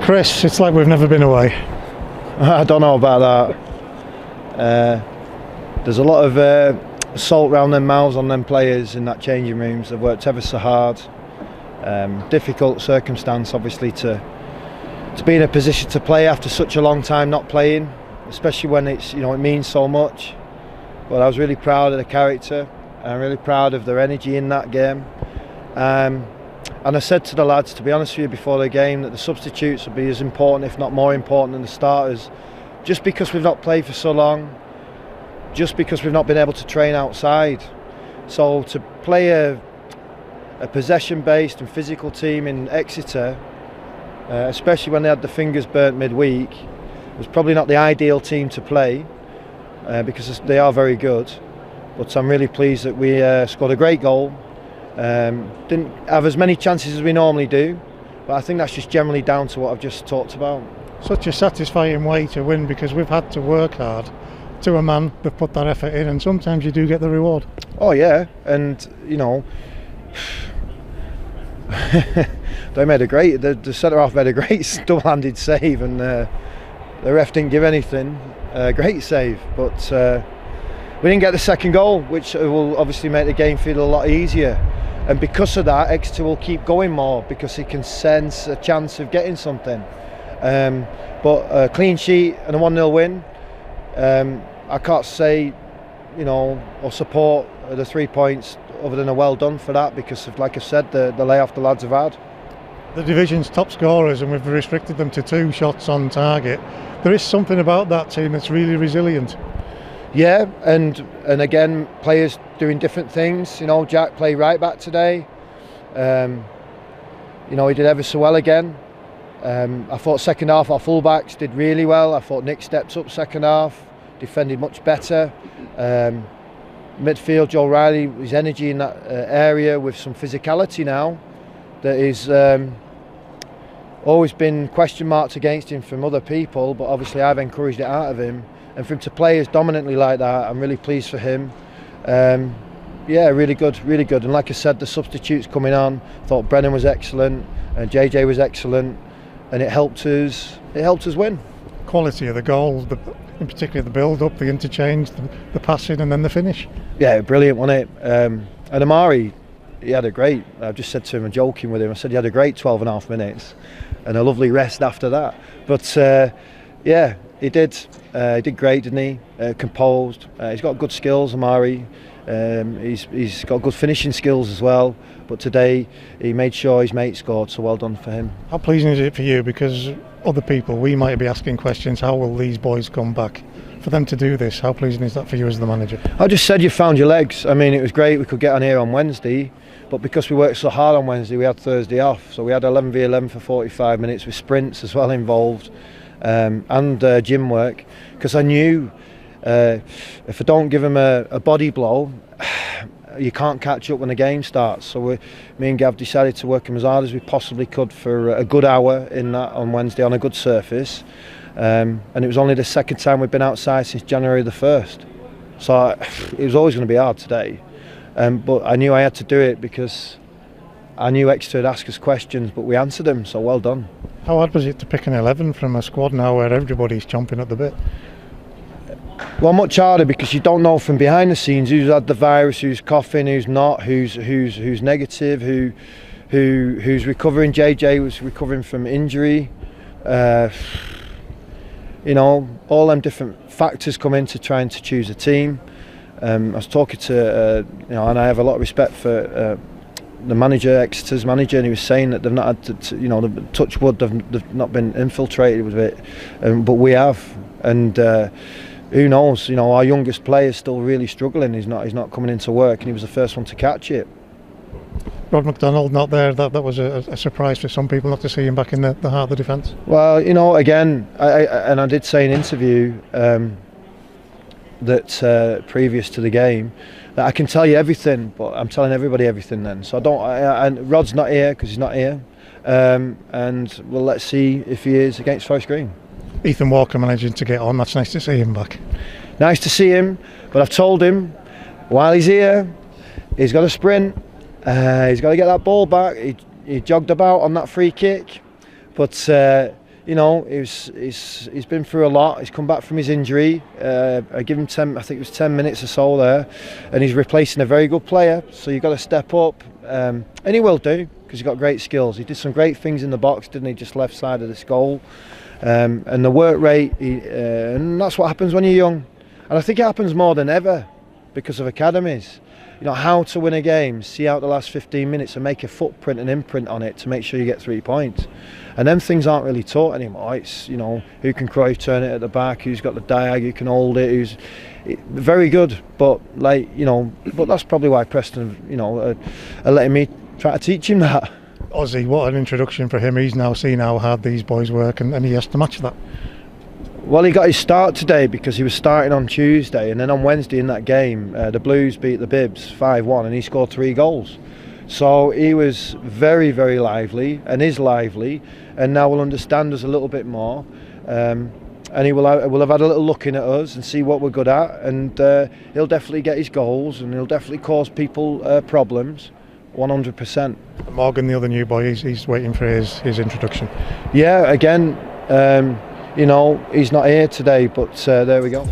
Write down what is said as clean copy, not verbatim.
Chris, it's like we've never been away. I don't know about that. There's a lot of salt around their mouths on them players in that changing rooms. They've worked ever so hard. Difficult circumstance, obviously, to be in a position to play after such a long time not playing, especially when it means so much. But I was really proud of the character. I'm really proud of their energy in that game. And I said to the lads, to be honest with you, before the game, that the substitutes would be as important, if not more important, than the starters. Just because we've not played for so long, just because we've not been able to train outside. So to play a possession-based and physical team in Exeter, especially when they had the fingers burnt midweek, was probably not the ideal team to play because they are very good. But I'm really pleased that we scored a great goal. Didn't have as many chances as we normally do, but I think that's just generally down to what I've just talked about. Such a satisfying way to win, because we've had to work hard. To a man, they've put that effort in, and sometimes you do get the reward. Oh yeah, and the centre half made a great double-handed save, and the ref didn't give anything. Great save, but we didn't get the second goal, which will obviously make the game feel a lot easier. And because of that, Exeter will keep going more, because he can sense a chance of getting something. But a clean sheet and a 1-0 win, I can't say, or support the 3 points other than a well done for that, because of, like I said, the layoff the lads have had. The division's top scorers, and we've restricted them to 2 shots on target. There is something about that team that's really resilient. Yeah, and again, players doing different things. Jack played right back today. He did ever so well again. I thought second half our fullbacks did really well. I thought Nick stepped up second half, defended much better. Midfield, Joe Riley, his energy in that area with some physicality now that is always been question marks against him from other people, but obviously I've encouraged it out of him. And for him to play as dominantly like that, I'm really pleased for him. Yeah, really good, really good. And like I said, the substitutes coming on, I thought Brennan was excellent, and JJ was excellent, and it helped us win. Quality of the goal, in particular the build-up, the interchange, the passing, and then the finish. Yeah, brilliant, wasn't it? And Amari, he had a great, I've just said to him, I'm joking with him, I said he had a great 12.5 minutes and a lovely rest after that. But yeah, he did great, didn't he? Composed. He's got good skills, Amari. He's got good finishing skills as well. But today he made sure his mate scored, so well done for him. How pleasing is it for you? Because other people, we might be asking questions, how will these boys come back? For them to do this, how pleasing is that for you as the manager? I just said you found your legs. I mean, it was great we could get on here on Wednesday, but because we worked so hard on Wednesday, we had Thursday off. So we had 11v11 for 45 minutes with sprints as well involved. And gym work, because I knew if I don't give him a body blow, you can't catch up when the game starts. So me and Gav decided to work him as hard as we possibly could for a good hour in that on Wednesday on a good surface, and it was only the second time we've been outside since January the 1st. So it was always going to be hard today, but I knew I had to do it because I knew Exeter would ask us questions, but we answered them, so well done. How hard was it to pick an 11 from a squad now where everybody's chomping at the bit? Well, much harder because you don't know from behind the scenes who's had the virus, who's coughing, who's not, who's negative, who's recovering. JJ was recovering from injury. All them different factors come into trying to choose a team. I was talking to, and I have a lot of respect for the manager, Exeter's manager, and he was saying that they've not had to the touch wood, they've not been infiltrated with it, but we have, and who knows? Our youngest player is still really struggling. He's not coming into work, and he was the first one to catch it. Rod McDonald not there. That was a surprise for some people not to see him back in the heart of the defence. Well, again, I did say in an interview that previous to the game, that I can tell you everything, but I'm telling everybody everything then. So and Rod's not here because he's not here, and let's see if he is against Forest Green. Ethan Walker managing to get on. That's nice to see him back. Nice to see him, but I've told him while he's here, he's got to sprint. He's got to get that ball back. He jogged about on that free kick, but you know, he's been through a lot. He's come back from his injury. I give him 10, I think it was 10 minutes or so there, and he's replacing a very good player. So you've got to step up, and he will do, because he's got great skills. He did some great things in the box, didn't he? Just left side of this goal, and the work rate. And that's what happens when you're young, and I think it happens more than ever because of academies. You know, how to win a game, see out the last 15 minutes and make a footprint and imprint on it to make sure you get 3 points. And them things aren't really taught anymore. It's, you know, who can Cruyff turn it at the back, who's got the diag, who can hold it, who's very good. But, like, you know, but that's probably why Preston, you know, are letting me try to teach him that. Ozzy, what an introduction for him. He's now seen how hard these boys work, and he has to match that. Well, he got his start today because he was starting on Tuesday, and then on Wednesday in that game, the Blues beat the Bibs 5-1, and he scored 3 goals. So he was very, very lively, and is lively, and now will understand us a little bit more. And he will have had a little look in at us and see what we're good at, and he'll definitely get his goals, and he'll definitely cause people problems, 100%. Morgan, the other new boy, he's waiting for his introduction. Yeah, again. You know, he's not here today, but there we go.